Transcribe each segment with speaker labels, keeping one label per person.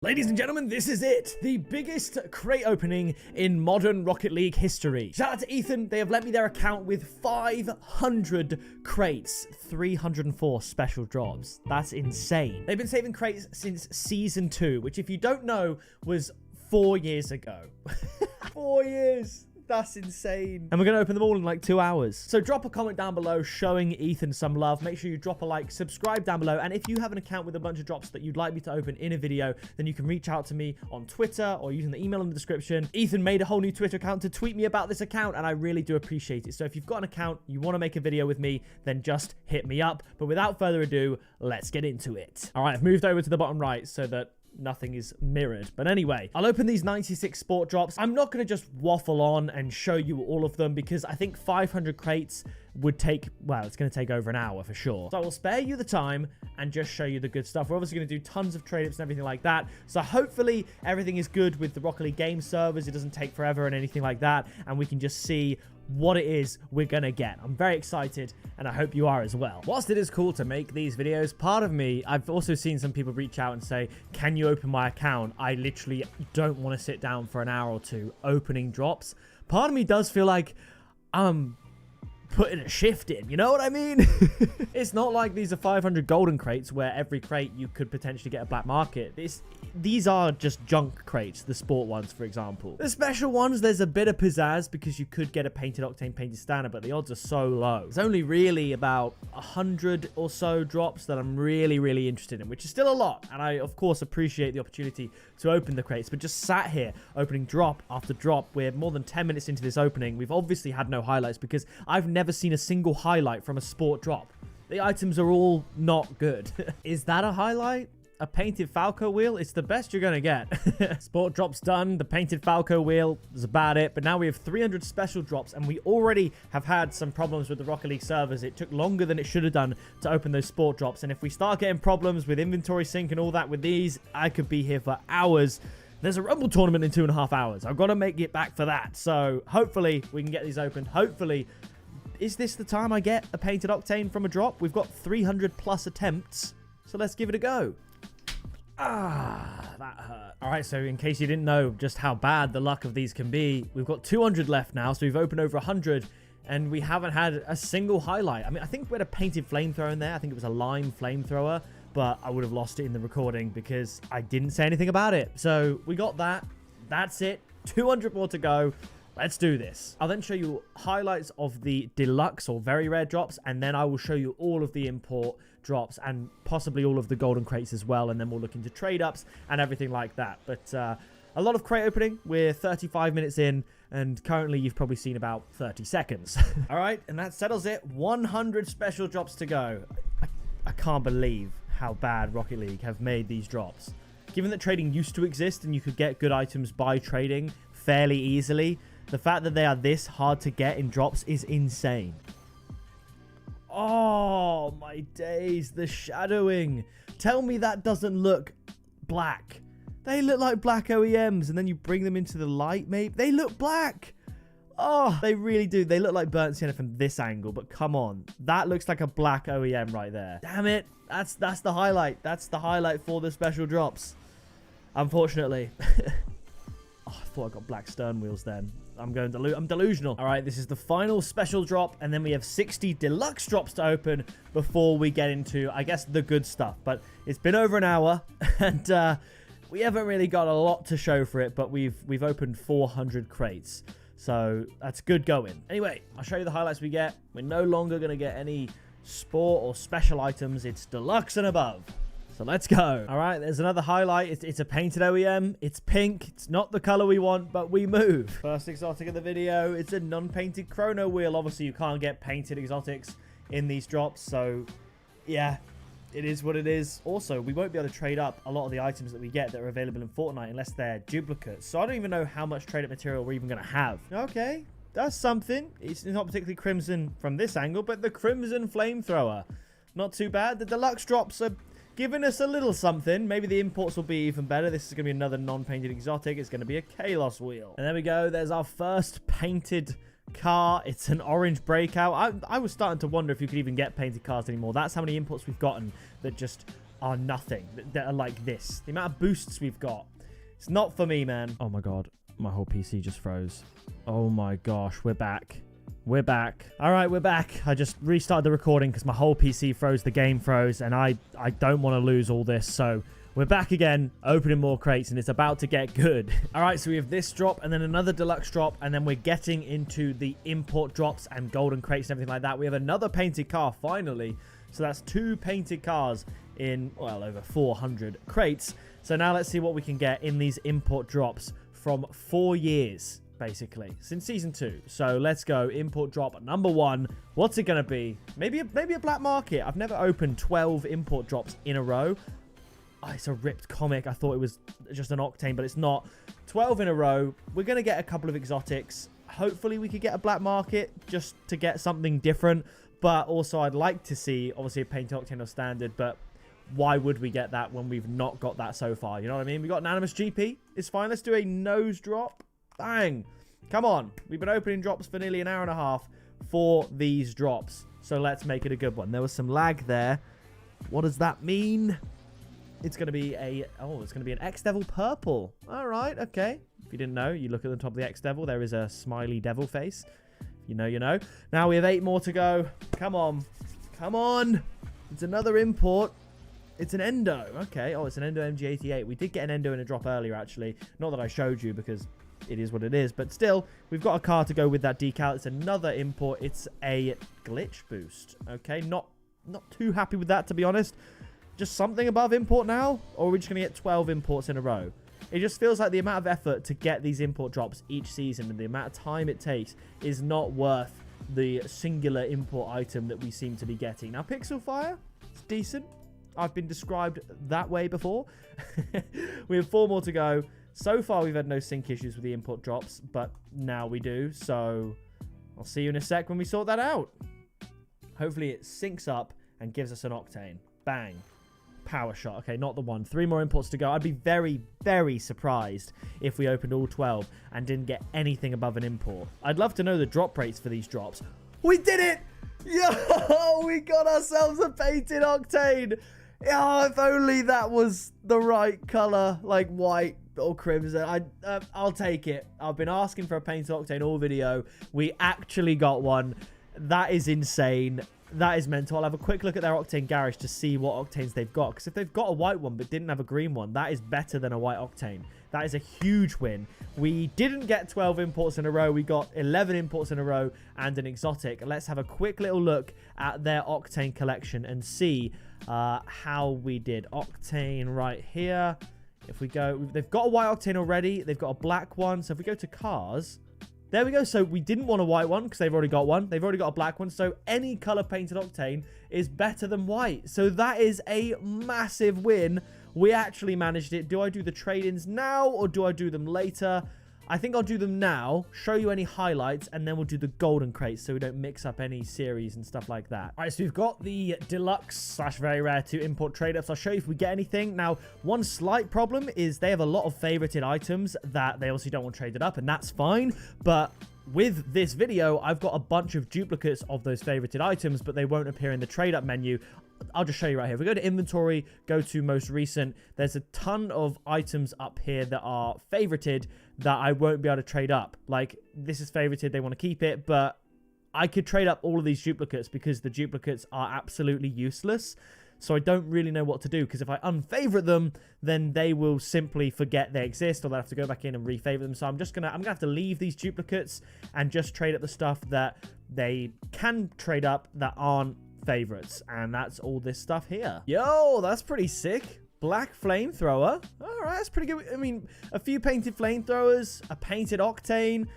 Speaker 1: Ladies and gentlemen, this is it. The biggest crate opening in modern Rocket League history. Shout out to Ethan. They have lent me their account with 500 crates, 304 special drops. That's insane. They've been saving crates since Season 2, which if you don't know, was 4 years ago. 4 years. That's insane. And we're going to open them all in like 2 hours. So drop a comment down below showing Ethan some love. Make sure you drop a like, subscribe down below. And if you have an account with a bunch of drops that you'd like me to open in a video, then you can reach out to me on Twitter or using the email in the description. Ethan made a whole new Twitter account to tweet me about this account, and I really do appreciate it. So if you've got an account, you want to make a video with me, then just hit me up. But without further ado, let's get into it. All right, I've moved over to the bottom right so that nothing is mirrored. But anyway, I'll open these 96 sport drops. I'm not going to just waffle on and show you all of them because I think 500 crates would take, well, it's going to take over an hour for sure. So I will spare you the time and just show you the good stuff. We're obviously going to do tons of trade-ups and everything like that. So hopefully everything is good with the Rocket League game servers. It doesn't take forever and anything like that. And we can just see what it is we're gonna get. I'm very excited, and I hope you are as well. Whilst it is cool to make these videos, part of me, I've also seen some people reach out and say, can you open my account? I literally don't want to sit down for an hour or two opening drops. Part of me does feel like putting a shift in, you know what I mean? It's not like these are 500 golden crates where every crate you could potentially get a black market. These are just junk crates, the sport ones, for example. The special ones, there's a bit of pizzazz because you could get a painted Octane painted standard, but the odds are so low. It's only really about 100 or so drops that I'm really interested in, which is still a lot. And I, of course, appreciate the opportunity to open the crates, but just sat here opening drop after drop. We're more than 10 minutes into this opening. We've obviously had no highlights because I've never seen a single highlight from a sport drop. The items are all not good. Is that a highlight? A painted Falco wheel? It's the best you're gonna get. Sport drops done. The painted Falco wheel is about it. But now we have 300 special drops, and we already have had some problems with the Rocket League servers. It took longer than it should have done to open those sport drops. And if we start getting problems with inventory sync and all that with these, I could be here for hours. There's a Rumble tournament in 2.5 hours. I've got to make it back for that. So hopefully we can get these opened. Hopefully. Is this the time I get a painted Octane from a drop? We've got 300 plus attempts. So let's give it a go. Ah, that hurt. All right, so in case you didn't know just how bad the luck of these can be, we've got 200 left now, so we've opened over 100, and we haven't had a single highlight. I mean, I think we had a painted flamethrower in there. I think it was a lime flamethrower, but I would have lost it in the recording because I didn't say anything about it. So we got that. That's it. 200 more to go. Let's do this. I'll then show you highlights of the deluxe or very rare drops, and then I will show you all of the import drops and possibly all of the golden crates as well, and then we'll look into trade ups and everything like that. But a lot of crate opening. We're 35 minutes in, and currently you've probably seen about 30 seconds. All right, and that settles it. 100 special drops to go. I can't believe how bad Rocket League have made these drops. Given that trading used to exist and you could get good items by trading fairly easily, the fact that they are this hard to get in drops is insane. Oh, my days. The shadowing. Tell me that doesn't look black. They look like black OEMs, and then you bring them into the light, maybe. They look black. Oh, they really do. They look like burnt sienna from this angle, but come on. That looks like a black OEM right there. Damn it. That's the highlight. That's the highlight for the special drops. Unfortunately. Oh, I thought I got black stern wheels then. I'm delusional. All right, this is the final special drop, and then we have 60 deluxe drops to open before we get into, I guess, the good stuff. But it's been over an hour, and we haven't really got a lot to show for it, but we've opened 400 crates. So that's good going. Anyway, I'll show you the highlights we get. We're no longer going to get any sport or special items. It's deluxe and above. So let's go. All right, there's another highlight. It's a painted OEM. It's pink. It's not the color we want, but we move. First exotic of the video. It's a non-painted chrono wheel. Obviously, you can't get painted exotics in these drops. So, yeah, it is what it is. Also, we won't be able to trade up a lot of the items that we get that are available in Fortnite unless they're duplicates. So I don't even know how much trade-up material we're even going to have. Okay, that's something. It's not particularly crimson from this angle, but the crimson flamethrower. Not too bad. The deluxe drops are giving us a little something. Maybe the imports will be even better. This is going to be another non-painted exotic. It's going to be a Kalos wheel. And there we go. There's our first painted car. It's an orange breakout. I was starting to wonder if you could even get painted cars anymore. That's how many imports we've gotten that just are nothing, that are like this. The amount of boosts we've got. It's not for me, man. Oh my God. My whole PC just froze. Oh my gosh. We're back. We're back. All right, we're back. I just restarted the recording because my whole PC froze, the game froze, and I don't want to lose all this, so we're back again, opening more crates, and it's about to get good. All right, so we have this drop, and then another deluxe drop, and then we're getting into the import drops and golden crates and everything like that. We have another painted car, finally. So that's 2 painted cars in, well, over 400 crates. So now let's see what we can get in these import drops from 4 years. Basically, since season 2. So let's go. Import drop number 1. What's it gonna be? Maybe a black market. I've never opened 12 import drops in a row. Oh, it's a ripped comic. I thought it was just an Octane, but it's not. 12 in a row. We're gonna get a couple of exotics. Hopefully we could get a black market just to get something different. But also I'd like to see obviously a painted Octane or standard, but why would we get that when we've not got that so far? You know what I mean? We got Anonymous GP. It's fine. Let's do a nose drop. Bang. Come on. We've been opening drops for nearly an hour and a half for these drops. So let's make it a good one. There was some lag there. What does that mean? It's going to be a... Oh, it's going to be an X-Devil purple. All right. Okay. If you didn't know, you look at the top of the X-Devil. There is a smiley devil face. You know, you know. Now we have 8 more to go. Come on. Come on. It's another import. It's an Endo. Okay. Oh, it's an Endo MG88. We did get an Endo in a drop earlier, actually. Not that I showed you because... it is what it is, but still, we've got a car to go with that decal. It's another import. It's a glitch boost. Okay, not too happy with that, to be honest. Just something above import now, or are we just going to get 12 imports in a row? It just feels like the amount of effort to get these import drops each season and the amount of time it takes is not worth the singular import item that we seem to be getting. Now, Pixel Fire, it's decent. I've been described that way before. We have 4 more to go. So far, we've had no sync issues with the import drops, but now we do. So I'll see you in a sec when we sort that out. Hopefully, it syncs up and gives us an Octane. Bang. Power shot. Okay, not the one. 3 more imports to go. I'd be very, very surprised if we opened all 12 and didn't get anything above an import. I'd love to know the drop rates for these drops. We did it! Yo, we got ourselves a painted Octane. Oh, if only that was the right color, like white or crimson. I'll take it. I've been asking for a painted Octane all video. We actually got one. That is insane. That is mental. I'll have a quick look at their Octane garage to see what Octanes they've got. Because if they've got a white one but didn't have a green one, that is better than a white Octane. That is a huge win. We didn't get 12 imports in a row. We got 11 imports in a row and an exotic. Let's have a quick little look at their Octane collection and see how we did. Octane right here. If we go, they've got a white Octane already. They've got a black one. So if we go to cars, there we go. So we didn't want a white one because they've already got one. They've already got a black one. So any color painted Octane is better than white. So that is a massive win. We actually managed it. Do I do the trade-ins now or do I do them later? I think I'll do them now, show you any highlights, and then we'll do the golden crates so we don't mix up any series and stuff like that. All right, so we've got the deluxe / very rare to import trade-ups. I'll show you if we get anything. Now, one slight problem is they have a lot of favorited items that they obviously don't want traded up, and that's fine. But with this video, I've got a bunch of duplicates of those favorited items, but they won't appear in the trade-up menu. I'll just show you right here. If we go to inventory, go to most recent, there's a ton of items up here that are favorited that I won't be able to trade up. Like, this is favorited, they want to keep it, but I could trade up all of these duplicates because the duplicates are absolutely useless. So I don't really know what to do, because if I unfavorite them, then they will simply forget they exist, or they'll have to go back in and refavorite them. So I'm gonna have to leave these duplicates and just trade up the stuff that they can trade up that aren't favorites. And that's all this stuff here. Yo, that's pretty sick. Black flamethrower. All right, that's pretty good. I mean, a few painted flamethrowers, a painted Octane.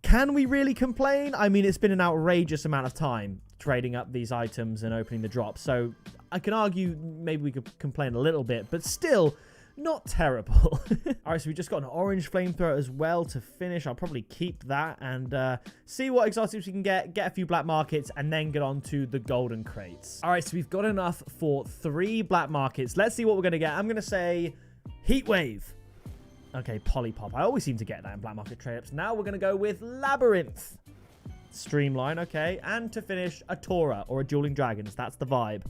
Speaker 1: Can we really complain? I mean, it's been an outrageous amount of time trading up these items and opening the drops. So I can argue maybe we could complain a little bit, but still not terrible. All right, so we just got an orange flamethrower as well to finish. I'll probably keep that and see what exotics we can get a few black markets, and then get on to the golden crates. All right, so we've got enough for 3 black markets. Let's see what we're going to get. I'm going to say Heatwave. Okay, Polypop. I always seem to get that in black market trade-ups. Now we're going to go with Labyrinth. Streamline, okay. And to finish, a Tora or a Dueling Dragons. That's the vibe.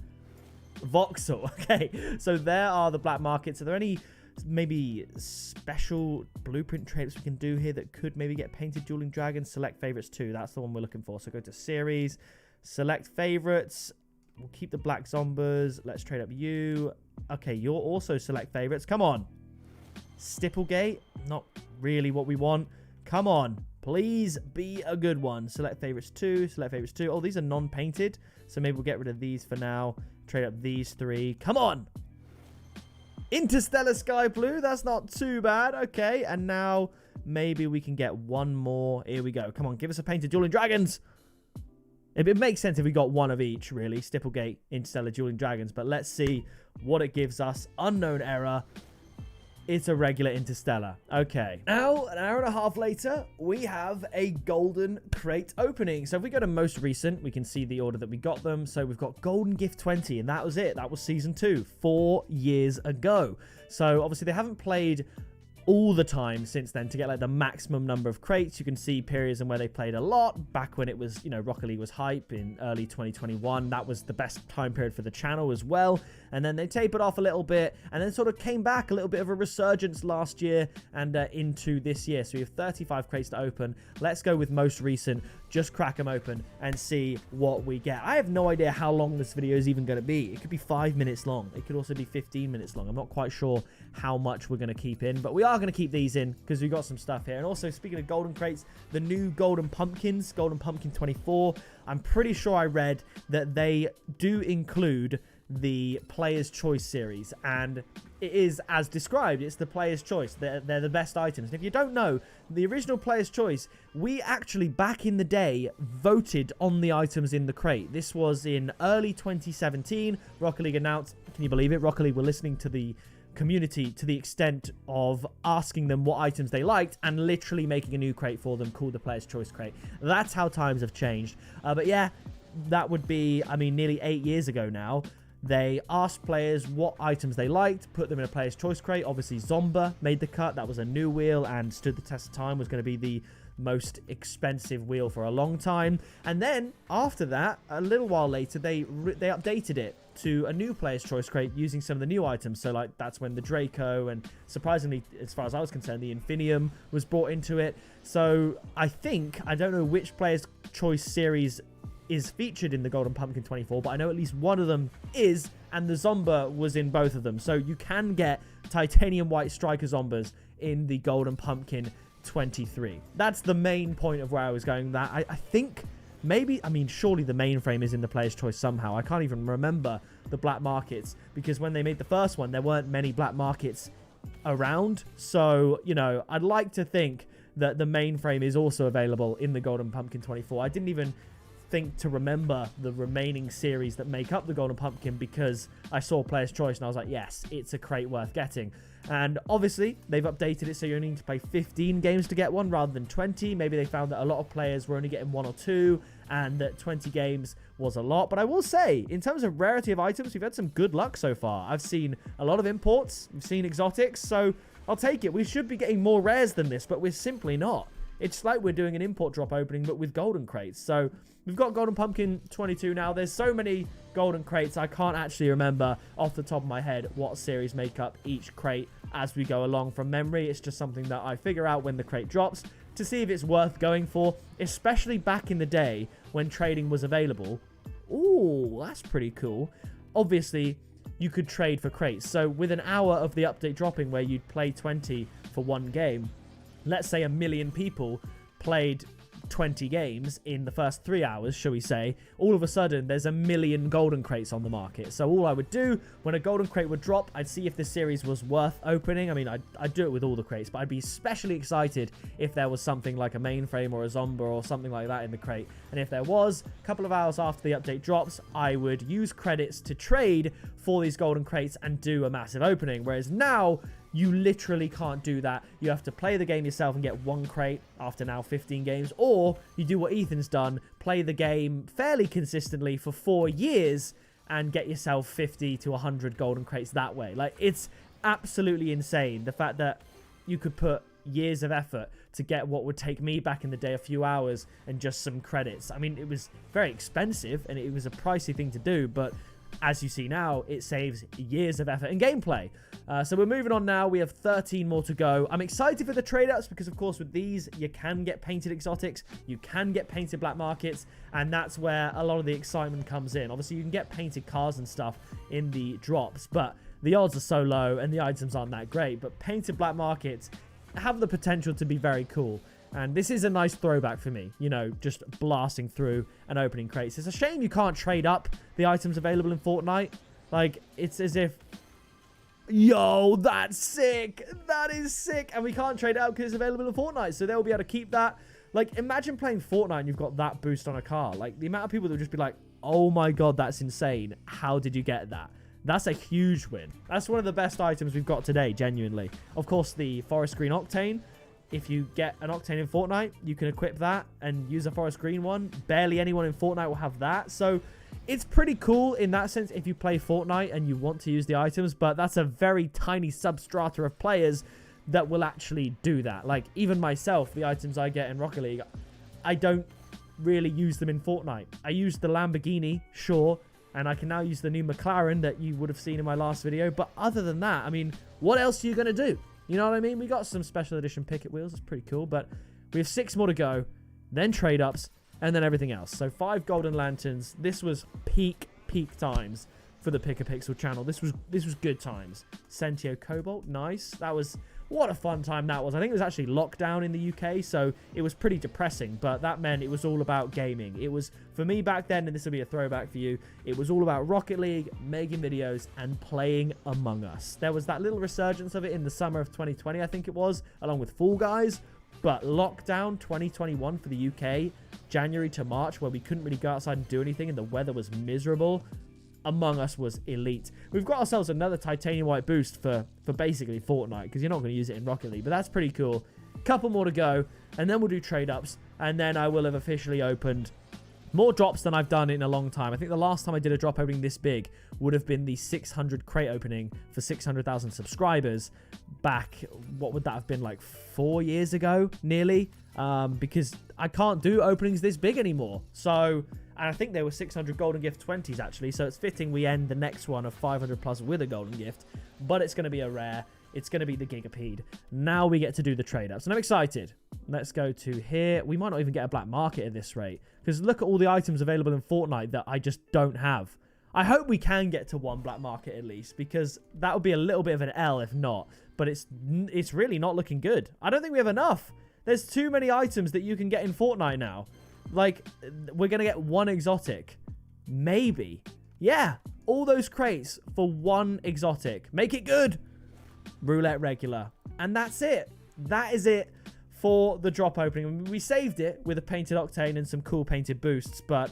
Speaker 1: Voxel. Okay, so there are the black markets. Are there any maybe special blueprint traits we can do here that could maybe get painted dueling dragons? Select favorites too. That's the one we're looking for. So go to series, select favorites. We'll keep the black zombies. Let's trade up you. Okay, you're also select favorites. Come on. Stipplegate. Not really what we want. Come on. Please be a good one. Select favorites 2. Select favorites 2. Oh, these are non-painted. So maybe we'll get rid of these for now. Trade up these 3. Come on. Interstellar Sky Blue. That's not too bad. Okay. And now maybe we can get one more. Here we go. Come on. Give us a painted Dueling Dragons. It makes sense if we got one of each, really. Stipplegate, Interstellar, Dueling Dragons. But let's see what it gives us. Unknown error. It's a regular Interstellar. Okay. Now, an hour and a half later, we have a golden crate opening. So if we go to most recent, we can see the order that we got them. So we've got Golden Gift 20, and that was it. That was Season 2, 4 years ago. So obviously they haven't played all the time since then to get like the maximum number of crates. You can see periods in where they played a lot back when it was, you know, Rocket League was hype in early 2021. That was the best time period for the channel as well. And then they tapered off a little bit and then sort of came back, a little bit of a resurgence last year and into this year. So we have 35 crates to open. Let's go with most recent. Just crack them open and see what we get. I have no idea how long this video is even going to be. It could be 5 minutes long. It could also be 15 minutes long. I'm not quite sure how much we're going to keep in, but we are going to keep these in because we've got some stuff here. And also, speaking of golden crates, the new golden pumpkins, golden pumpkin 24, I'm pretty sure I read that they do include the Player's Choice series, and it is as described. It's the Player's Choice. They're the best items. And if you don't know, the original Player's Choice, we actually back in the day voted on the items in the crate. This was in early 2017. Rocket League announced, can you believe it? Rocket League were listening to the community to the extent of asking them what items they liked and literally making a new crate for them called the Player's Choice crate. That's how times have changed. But yeah, that would be, I mean, nearly 8 years ago now. They asked players what items they liked, put them in a Player's Choice crate. Obviously, Zomba made the cut. That was a new wheel and stood the test of time, was going to be the most expensive wheel for a long time. And then, after that, a little while later, they updated it to a new Player's Choice crate using some of the new items. So, like, that's when the Draco and, surprisingly, as far as I was concerned, the Infinium was brought into it. So, I don't know which Player's Choice series is featured in the Golden Pumpkin 24, but I know at least one of them is, and the Zomba was in both of them. So you can get Titanium White Striker Zombas in the Golden Pumpkin 23. That's the main point of where I was going. That I think maybe, I mean, surely the mainframe is in the Player's Choice somehow. I can't even remember the black markets, because when they made the first one, there weren't many black markets around. So, you know, I'd like to think that the mainframe is also available in the Golden Pumpkin 24. I didn't even think to remember the remaining series that make up the Golden Pumpkin because I saw Player's Choice and I was like, yes, it's a crate worth getting. And obviously they've updated it so you only need to play 15 games to get one rather than 20. Maybe they found that a lot of players were only getting 1 or 2 and that 20 games was a lot. But I will say, in terms of rarity of items, we've had some good luck so far. I've seen a lot of imports, we've seen exotics, so I'll take it. We should be getting more rares than this, but we're simply not. It's like we're doing an import drop opening, but with golden crates. So we've got Golden Pumpkin 22 now. There's so many golden crates, I can't actually remember off the top of my head what series make up each crate as we go along from memory. It's just something that I figure out when the crate drops to see if it's worth going for, especially back in the day when trading was available. Ooh, that's pretty cool. Obviously, you could trade for crates. So with an hour of the update dropping where you'd play 20 for one game, let's say 1 million people played 20 games in the first 3 hours, shall we say, all of a sudden there's 1 million golden crates on the market. So all I would do when a golden crate would drop, I'd see if this series was worth opening. I mean, I'd do it with all the crates, but I'd be especially excited if there was something like a mainframe or a Zomba or something like that in the crate. And if there was, a couple of hours after the update drops, I would use credits to trade for these golden crates and do a massive opening. Whereas now, you literally can't do that. You have to play the game yourself and get 1 crate after now 15 games. Or you do what Ethan's done, play the game fairly consistently for 4 years and get yourself 50 to 100 golden crates that way. Like, it's absolutely insane. The fact that you could put years of effort to get what would take me back in the day a few hours and just some credits. I mean, it was very expensive and it was a pricey thing to do, but as you see now, it saves years of effort and gameplay. So we're moving on now. We have 13 more to go. I'm excited for the trade-ups because, of course, with these, you can get painted exotics, you can get painted black markets, and that's where a lot of the excitement comes in. Obviously, you can get painted cars and stuff in the drops, but the odds are so low and the items aren't that great. But painted black markets have the potential to be very cool. And this is a nice throwback for me, you know, just blasting through and opening crates. It's a shame you can't trade up the items available in Fortnite. Like, it's as if... Yo, that's sick. That is sick. And we can't trade it out because it's available in Fortnite. So they'll be able to keep that. Like, imagine playing Fortnite and you've got that boost on a car. Like, the amount of people that would just be like, oh my god, that's insane. How did you get that? That's a huge win. That's one of the best items we've got today, genuinely. Of course, the forest green Octane. If you get an Octane in Fortnite, you can equip that and use a forest green one. Barely anyone in Fortnite will have that. So it's pretty cool in that sense if you play Fortnite and you want to use the items. But that's a very tiny substrata of players that will actually do that. Like, even myself, the items I get in Rocket League, I don't really use them in Fortnite. I use the Lamborghini, sure, and I can now use the new McLaren that you would have seen in my last video. But other than that, I mean, what else are you going to do? You know what I mean? We got some special edition picket wheels. It's pretty cool. But we have 6 more to go. Then trade-ups. And then everything else. So 5 golden lanterns. This was peak times for the Pickapixel channel. This was good times. Sentio Cobalt. Nice. That was... What a fun time that was. I think it was actually lockdown in the UK, so it was pretty depressing, but that meant it was all about gaming. It was, for me back then, and this will be a throwback for you, it was all about Rocket League, making videos, and playing Among Us. There was that little resurgence of it in the summer of 2020, I think it was, along with Fall Guys, but lockdown 2021 for the UK, January to March, where we couldn't really go outside and do anything, and the weather was miserable, Among Us was elite. We've got ourselves another titanium white boost for basically Fortnite, because you're not going to use it in Rocket League, but that's pretty cool. Couple more to go, and then we'll do trade-ups, and then I will have officially opened more drops than I've done in a long time. I think the last time I did a drop opening this big would have been the 600 crate opening for 600,000 subscribers back, what would that have been, like 4 years ago, nearly, because I can't do openings this big anymore. So... And I think there were 600 golden gift 20s actually, so it's fitting we end the next one of 500 plus with a golden gift. But it's going to be a rare. It's going to be the Gigapede. Now we get to do the trade-ups, and I'm excited. Let's go to here. We might not even get a black market at this rate, because look at all the items available in Fortnite that I just don't have. I hope we can get to 1 black market at least, because that would be a little bit of an L if not. But it's really not looking good. I don't think we have enough. There's too many items that you can get in Fortnite now. Like, we're going to get 1 exotic. Maybe. Yeah. All those crates for 1 exotic. Make it good. Roulette regular. And that's it. That is it for the drop opening. We saved it with a painted Octane and some cool painted boosts, but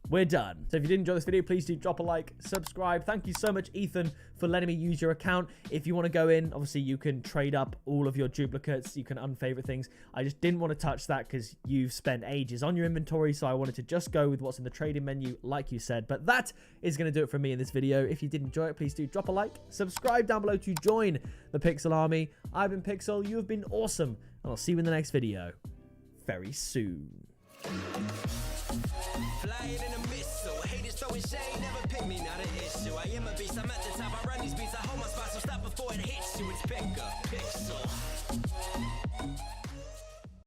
Speaker 1: we're done. So if you did enjoy this video, please do drop a like, subscribe. Thank you so much, Ethan, for letting me use your account. If you want to go in, obviously you can trade up all of your duplicates. You can unfavorite things. I just didn't want to touch that because you've spent ages on your inventory, so I wanted to just go with what's in the trading menu, like you said. But that is going to do it for me in this video. If you did enjoy it, please do drop a like, subscribe down below to join the Pixel Army. I've been Pixel. You have been awesome, and I'll see you in the next video very soon.
Speaker 2: Flying in a missile, haters throwing shade, never pick me, not an issue. I am a beast, I'm at the top, I run these beats, I hold my spot, so stop before it hits you. It's pick up, pixel.